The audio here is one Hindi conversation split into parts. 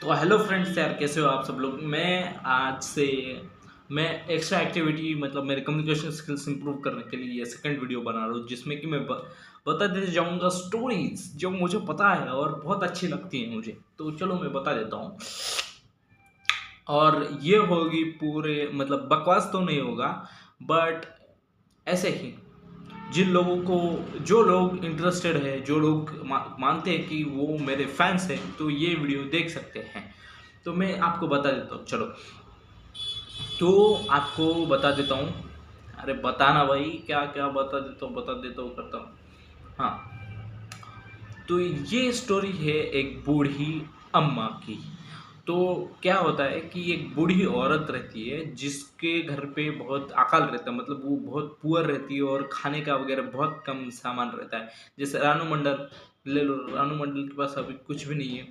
तो हेलो फ्रेंड्स यार, कैसे हो आप सब लोग। मैं आज से मैं एक्स्ट्रा एक्टिविटी मतलब मेरे कम्युनिकेशन स्किल्स इंप्रूव करने के लिए ये सेकंड वीडियो बना रहा हूँ, जिसमें कि मैं बता देते जाऊँगा स्टोरीज जो मुझे पता है और बहुत अच्छी लगती हैं मुझे। तो चलो मैं बता देता हूँ। और ये होगी पूरे मतलब बकवास तो नहीं होगा, बट ऐसे ही जिन लोगों को जो लोग इंटरेस्टेड है, जो लोग मानते हैं कि वो मेरे फैंस हैं, तो ये वीडियो देख सकते हैं। तो मैं आपको बता देता हूँ, चलो तो आपको बता देता हूँ। अरे बताना भाई, क्या क्या बता देता हूँ करता हूँ। हाँ, तो ये स्टोरी है एक बूढ़ी अम्मा की। तो क्या होता है कि एक बूढ़ी औरत रहती है जिसके घर पे बहुत अकाल रहता है, मतलब वो बहुत पुअर रहती है और खाने का वगैरह बहुत कम सामान रहता है। जैसे रानू मंडल ले लो, रानू मंडल के पास अभी कुछ भी नहीं है।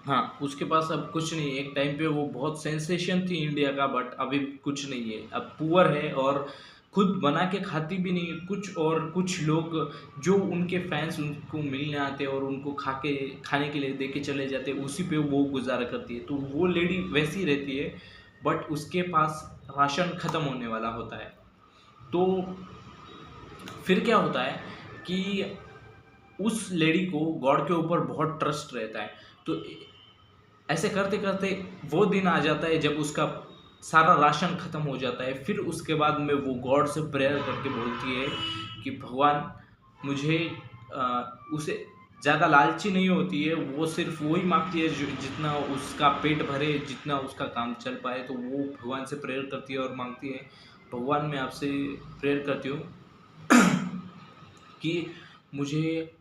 हाँ, उसके पास अब कुछ नहीं है। एक टाइम पे वो बहुत सेंसेशन थी इंडिया का, बट अभी कुछ नहीं है। अब पुअर है और खुद बना के खाती भी नहीं है कुछ। और कुछ लोग जो उनके फैंस उनको मिलने आते हैं और उनको खाने के लिए दे के चले जाते हैं, उसी पे वो गुजारा करती है। तो वो लेडी वैसी रहती है, बट उसके पास राशन ख़त्म होने वाला होता है। तो फिर क्या होता है कि उस लेडी को गॉड के ऊपर बहुत ट्रस्ट रहता है। तो ऐसे करते करते वो दिन आ जाता है जब उसका सारा राशन खत्म हो जाता है। फिर उसके बाद में वो गॉड से प्रेयर करके बोलती है कि भगवान मुझे उसे ज़्यादा लालची नहीं होती है, वो सिर्फ वही मांगती है जितना उसका पेट भरे, जितना उसका काम चल पाए। तो वो भगवान से प्रेयर करती है और मांगती है, भगवान मैं आपसे प्रेयर करती हूँ कि मुझे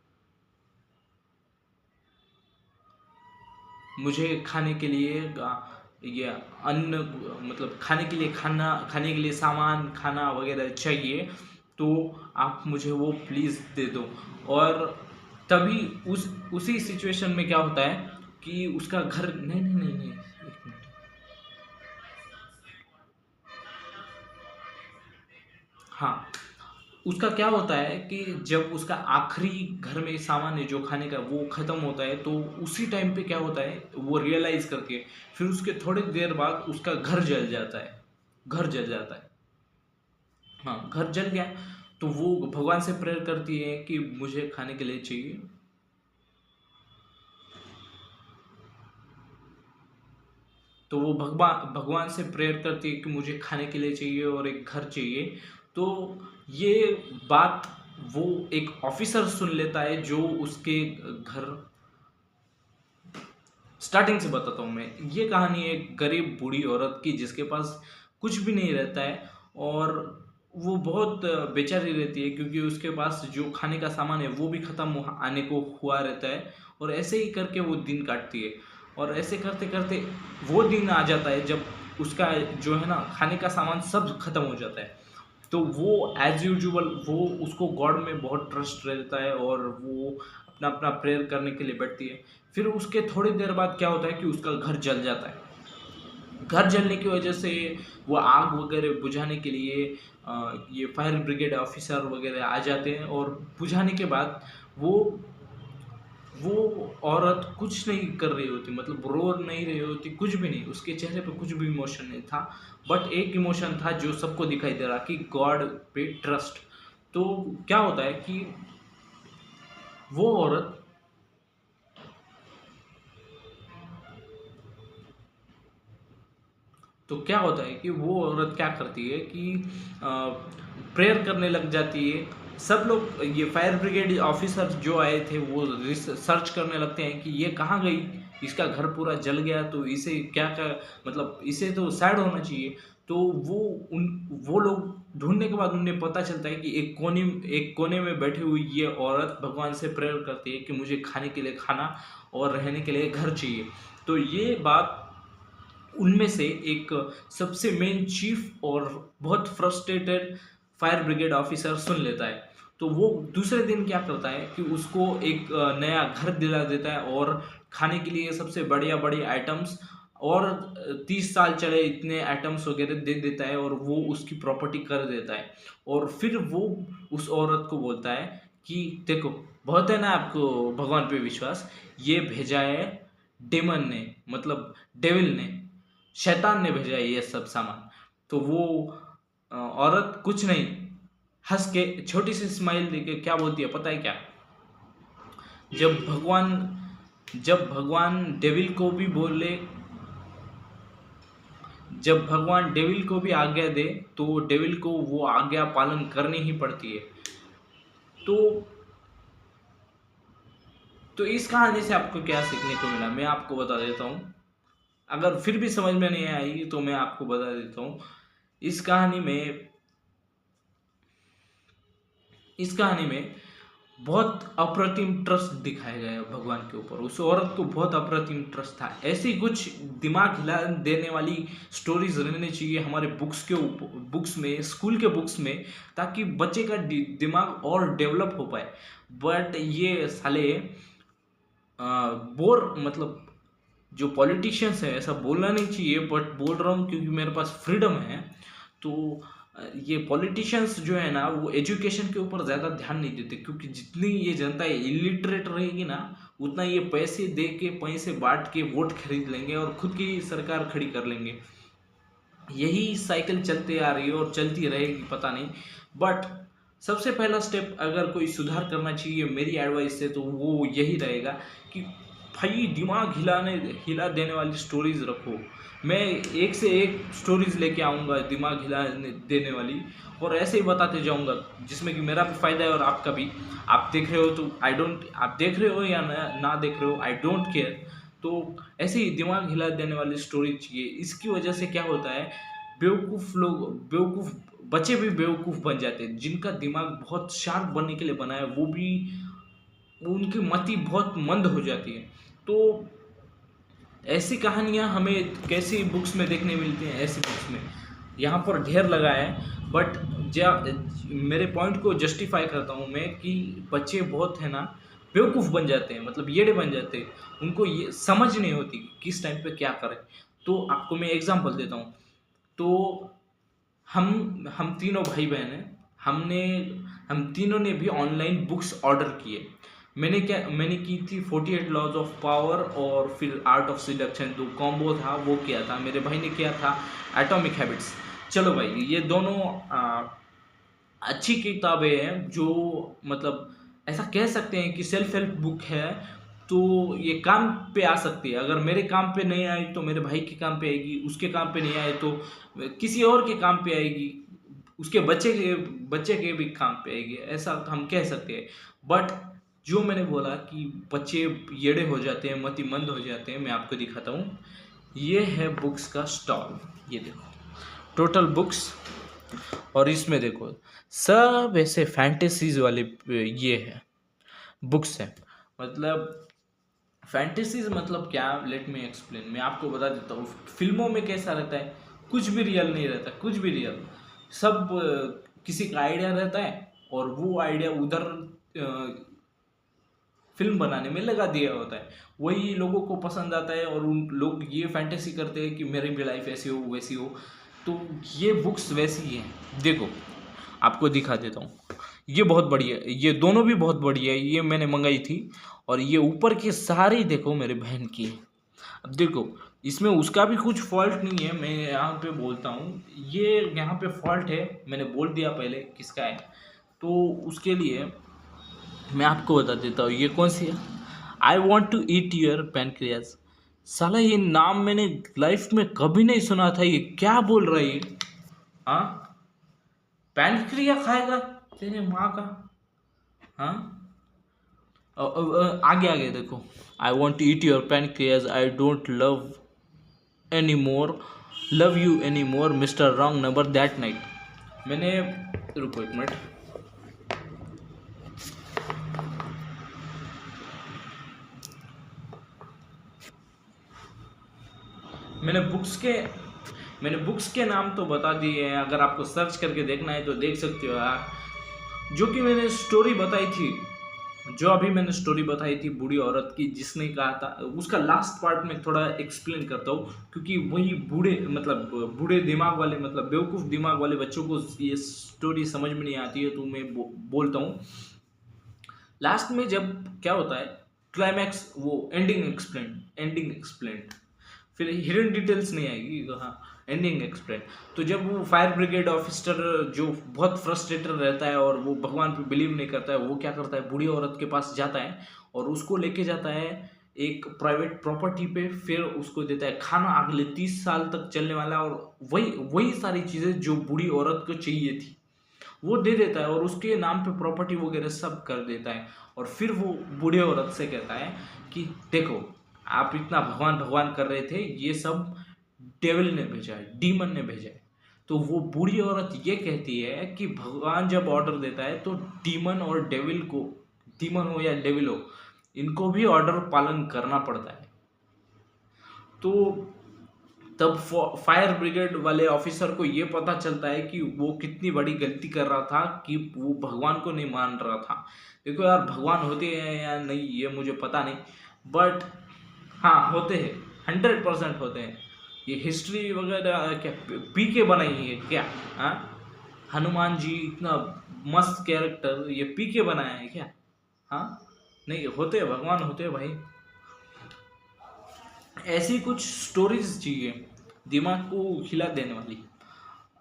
मुझे खाने के लिए ये अन्न मतलब खाने के लिए सामान खाना वगैरह चाहिए। तो आप मुझे वो प्लीज़ दे दो। और तभी उसी सिचुएशन में क्या होता है कि उसका घर नहीं नहीं नहीं नहीं, एक मिनट। हाँ, उसका क्या होता है कि जब उसका आखिरी घर में सामान है जो खाने का वो ख़त्म होता है, तो उसी टाइम पे क्या होता है वो रियलाइज़ करती है। फिर उसके थोड़ी देर बाद उसका घर जल जाता है। घर जल जाता है। हाँ, घर जल गया। तो वो भगवान से प्रेयर करती है कि मुझे खाने के लिए चाहिए। तो वो भगवान से प्रेयर करती है कि मुझे खाने के लिए चाहिए और एक घर चाहिए। तो ये बात वो एक ऑफिसर सुन लेता है जो उसके घर। स्टार्टिंग से बताता हूँ मैं। ये कहानी एक गरीब बूढ़ी औरत की जिसके पास कुछ भी नहीं रहता है। और वो बहुत बेचारी रहती है, क्योंकि उसके पास जो खाने का सामान है वो भी ख़त्म आने को हुआ रहता है। और ऐसे ही करके वो दिन काटती है। और ऐसे करते करते वो दिन आ जाता है जब उसका जो है ना खाने का सामान सब खत्म हो जाता है। तो वो एज यूजुअल वो उसको गॉड में बहुत ट्रस्ट रहता है और वो अपना अपना प्रेयर करने के लिए बैठती है। फिर उसके थोड़ी देर बाद क्या होता है कि उसका घर जल जाता है। घर जलने की वजह से वो आग वगैरह बुझाने के लिए ये फायर ब्रिगेड ऑफिसर वगैरह आ जाते हैं। और बुझाने के बाद वो वो औरत कुछ नहीं कर रही होती, मतलब रो नहीं रही होती, कुछ भी नहीं, उसके चेहरे पे कुछ भी इमोशन नहीं था। बट एक इमोशन था जो सबको दिखाई दे रहा कि गॉड पे ट्रस्ट। तो क्या होता है कि वो औरत तो क्या होता है कि वो औरत क्या करती है कि प्रेयर करने लग जाती है। सब लोग ये फायर ब्रिगेड ऑफिसर जो आए थे वो सर्च करने लगते हैं कि ये कहाँ गई, इसका घर पूरा जल गया, तो इसे क्या क्या मतलब इसे तो सैड होना चाहिए। तो वो उन वो लोग ढूंढने के बाद उन्हें पता चलता है कि एक कोने में बैठी हुई ये औरत भगवान से प्रेयर करती है कि मुझे खाने के लिए खाना और रहने के लिए घर चाहिए। तो ये बात उनमें से एक सबसे मेन चीफ और बहुत फ्रस्ट्रेटेड फायर ब्रिगेड ऑफिसर सुन लेता है। तो वो दूसरे दिन क्या करता है कि उसको एक नया घर दिला देता है और खाने के लिए सबसे बढ़िया बड़ी आइटम्स और 30 साल चले इतने आइटम्स वगैरह दे देता है और वो उसकी प्रॉपर्टी कर देता है। और फिर वो उस औरत को बोलता है कि देखो, बहुत है ना आपको भगवान पे विश्वास, ये भेजा है डेमन ने, मतलब डेविल ने, शैतान ने भेजा है ये सब सामान। तो वो औरत कुछ नहीं, हंस के छोटी सी स्माइल देके क्या बोलती है पता है क्या? जब भगवान जब भगवान डेविल को भी बोले जब भगवान डेविल को भी आज्ञा दे तो डेविल को वो आज्ञा पालन करनी ही पड़ती है। तो इस कहानी से आपको क्या सीखने को मिला, मैं आपको बता देता हूँ। अगर फिर भी समझ में नहीं आई तो मैं आपको बता देता हूँ। इस कहानी में बहुत अप्रतिम ट्रस्ट दिखाया गया है भगवान के ऊपर। उस औरत को बहुत अप्रतिम ट्रस्ट था। ऐसी कुछ दिमाग हिला देने वाली स्टोरीज रहनी चाहिए हमारे बुक्स में, स्कूल के बुक्स में, ताकि बच्चे का दिमाग और डेवलप हो पाए। बट ये साले बोर, मतलब जो पॉलिटिशियंस है, ऐसा बोलना नहीं चाहिए बट बोल रहा हूँ क्योंकि मेरे पास फ्रीडम है। तो ये पॉलिटिशियंस जो है ना वो एजुकेशन के ऊपर ज़्यादा ध्यान नहीं देते, क्योंकि जितनी ये जनता इलिटरेट रहेगी ना उतना ये पैसे दे के, पैसे बांट के वोट खरीद लेंगे और खुद की सरकार खड़ी कर लेंगे। यही साइकिल चलते आ रही है और चलती रहेगी, पता नहीं। बट सबसे पहला स्टेप अगर कोई सुधार करना चाहिए मेरी एडवाइस से तो वो यही रहेगा कि भाई दिमाग हिला देने वाली स्टोरीज रखो। मैं एक से एक स्टोरीज लेके आऊँगा दिमाग हिला देने वाली, और ऐसे ही बताते जाऊँगा जिसमें कि मेरा भी फ़ायदा है और आपका भी। आप देख रहे हो तो आप देख रहे हो या ना देख रहे हो, आई डोंट केयर। तो ऐसे ही दिमाग हिला देने वाली स्टोरी चाहिए। इसकी वजह से क्या होता है, बेवकूफ़ बच्चे भी बेवकूफ़ बन जाते हैं। जिनका दिमाग बहुत शार्प बनने के लिए बना है वो भी, उनकी मति बहुत मंद हो जाती है। तो ऐसी कहानियाँ हमें कैसी बुक्स में देखने मिलती हैं, ऐसी बुक्स में यहाँ पर ढेर लगा है। बट मेरे पॉइंट को जस्टिफाई करता हूँ मैं कि बच्चे बहुत है ना बेवकूफ़ बन जाते हैं, मतलब येड़े बन जाते हैं। उनको ये समझ नहीं होती कि किस टाइम पे क्या करें। तो आपको मैं एग्जांपल देता हूँ। तो हम तीनों भाई बहन हैं। हम तीनों ने भी ऑनलाइन बुक्स ऑर्डर किए। मैंने की थी 48 लॉज ऑफ पावर और फिर आर्ट ऑफ सिलेक्शन, जो कॉम्बो था वो किया था। मेरे भाई ने किया था एटॉमिक हैबिट्स। चलो भाई, ये दोनों अच्छी किताबें हैं, जो मतलब ऐसा कह सकते हैं कि सेल्फ हेल्प बुक है। तो ये काम पे आ सकती है। अगर मेरे काम पे नहीं आई तो मेरे भाई के काम पे आएगी, उसके काम पे नहीं आए तो किसी और के काम पे आएगी, उसके बच्चे के भी काम पे आएगी, ऐसा हम कह सकते हैं। बट जो मैंने बोला कि बच्चे येड़े हो जाते हैं, मतिमंद हो जाते हैं, मैं आपको दिखाता हूँ। ये है बुक्स का स्टॉल, ये देखो टोटल बुक्स। और इसमें देखो सब ऐसे फैंटेसीज वाले ये है बुक्स हैं। मतलब फैंटेसीज मतलब क्या, लेट मी एक्सप्लेन। मैं आपको बता देता हूँ। फिल्मों में कैसा रहता है, कुछ भी रियल नहीं रहता, कुछ भी रियल। सब किसी का आइडिया रहता है और वो आइडिया उधर फिल्म बनाने में लगा दिया होता है। वही लोगों को पसंद आता है और उन लोग ये फैंटेसी करते हैं कि मेरी भी लाइफ ऐसी हो वैसी हो। तो ये बुक्स वैसी ही हैं। देखो आपको दिखा देता हूँ। ये बहुत बढ़िया, ये दोनों भी बहुत बढ़िया है। ये मैंने मंगाई थी। और ये ऊपर की सारी देखो मेरे बहन की है। अब देखो इसमें उसका भी कुछ फॉल्ट नहीं है, मैं यहाँ पे बोलता हूँ। ये यहाँ पे फॉल्ट है, मैंने बोल दिया पहले किसका है। तो उसके लिए मैं आपको बता देता हूँ ये कौन सी है। I want to eat your pancreas. साला ये नाम मैंने लाइफ में कभी नहीं सुना था। ये क्या बोल रहा है ये? हाँ, पैनक्रिया खाएगा तेरे माँ का? हाँ, आगे आगे देखो। I want to eat your pancreas, I don't love you any more mister wrong number that night. मैंने, रुको एक मिनट, मैंने बुक्स के नाम तो बता दिए हैं। अगर आपको सर्च करके देखना है तो देख सकते हो यार। जो कि मैंने स्टोरी बताई थी, जो अभी मैंने स्टोरी बताई थी बूढ़ी औरत की जिसने कहा था, उसका लास्ट पार्ट में थोड़ा एक्सप्लेन करता हूँ, क्योंकि वही बूढ़े मतलब बूढ़े दिमाग वाले मतलब बेवकूफ़ दिमाग वाले बच्चों को ये स्टोरी समझ में नहीं आती है, तो मैं बोलता हूँ। लास्ट में जब क्या होता है, क्लाइमैक्स वो एंडिंग एक्सप्लेन, फिर हिडन डिटेल्स नहीं आएगी, हाँ एंडिंग एक्सप्लेन। तो जब वो फायर ब्रिगेड ऑफिसर जो बहुत फ्रस्ट्रेटेड रहता है और वो भगवान पे बिलीव नहीं करता है, वो क्या करता है, बूढ़ी औरत के पास जाता है और उसको लेके जाता है एक प्राइवेट प्रॉपर्टी पे, फिर उसको देता है खाना अगले 30 साल तक चलने वाला, और वही वही सारी चीज़ें जो बूढ़ी औरत को चाहिए थी वो दे देता है, और उसके नाम पे प्रॉपर्टी वगैरह सब कर देता है। और फिर वो बूढ़े औरत से कहता है कि देखो, आप इतना भगवान भगवान कर रहे थे, ये सब डेविल ने भेजा है, डीमन ने भेजा है। तो वो बूढ़ी औरत ये कहती है कि भगवान जब ऑर्डर देता है तो डीमन और डेविल को, डीमन हो या डेविल हो, इनको भी ऑर्डर पालन करना पड़ता है। तो तब फायर ब्रिगेड वाले ऑफिसर को ये पता चलता है कि वो कितनी बड़ी गलती कर रहा था कि वो भगवान को नहीं मान रहा था। देखो यार, भगवान होते हैं या नहीं ये मुझे पता नहीं, बट हाँ होते हैं, 100% होते हैं। ये हिस्ट्री वगैरह क्या पी के बनाई है क्या? हाँ, हनुमान जी इतना मस्त कैरेक्टर ये पी के बनाया है क्या? हाँ, नहीं होते हैं, भगवान होते हैं भाई। ऐसी कुछ स्टोरीज चाहिए दिमाग को हिला देने वाली।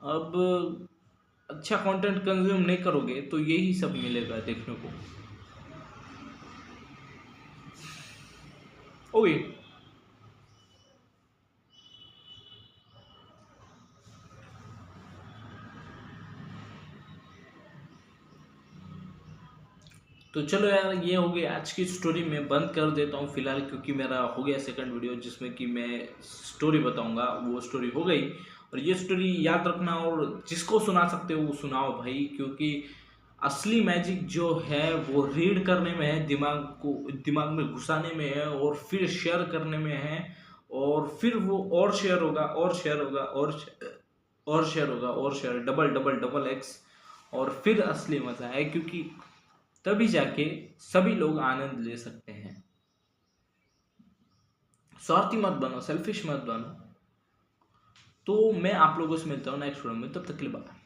अब अच्छा कंटेंट कंज्यूम नहीं करोगे तो यही सब मिलेगा देखने को। ओए, तो चलो यार, ये हो गई आज की स्टोरी। मैं बंद कर देता हूँ फिलहाल, क्योंकि मेरा हो गया सेकंड वीडियो जिसमें कि मैं स्टोरी बताऊंगा, वो स्टोरी हो गई। और ये स्टोरी याद रखना, और जिसको सुना सकते हो वो सुनाओ भाई, क्योंकि असली मैजिक जो है वो रीड करने में है, दिमाग में घुसाने में है, और फिर शेयर करने में है, और फिर वो और शेयर होगा और शेयर होगा और शेयर होगा और share, double double double x, और फिर असली मजा है, क्योंकि तभी जाके सभी लोग आनंद ले सकते हैं। स्वार्थी मत बनो, सेल्फिश मत बनो। तो मैं आप लोगों से मिलता हूँ नेक्स्ट वीडियो में, तब तक के लिए बाय।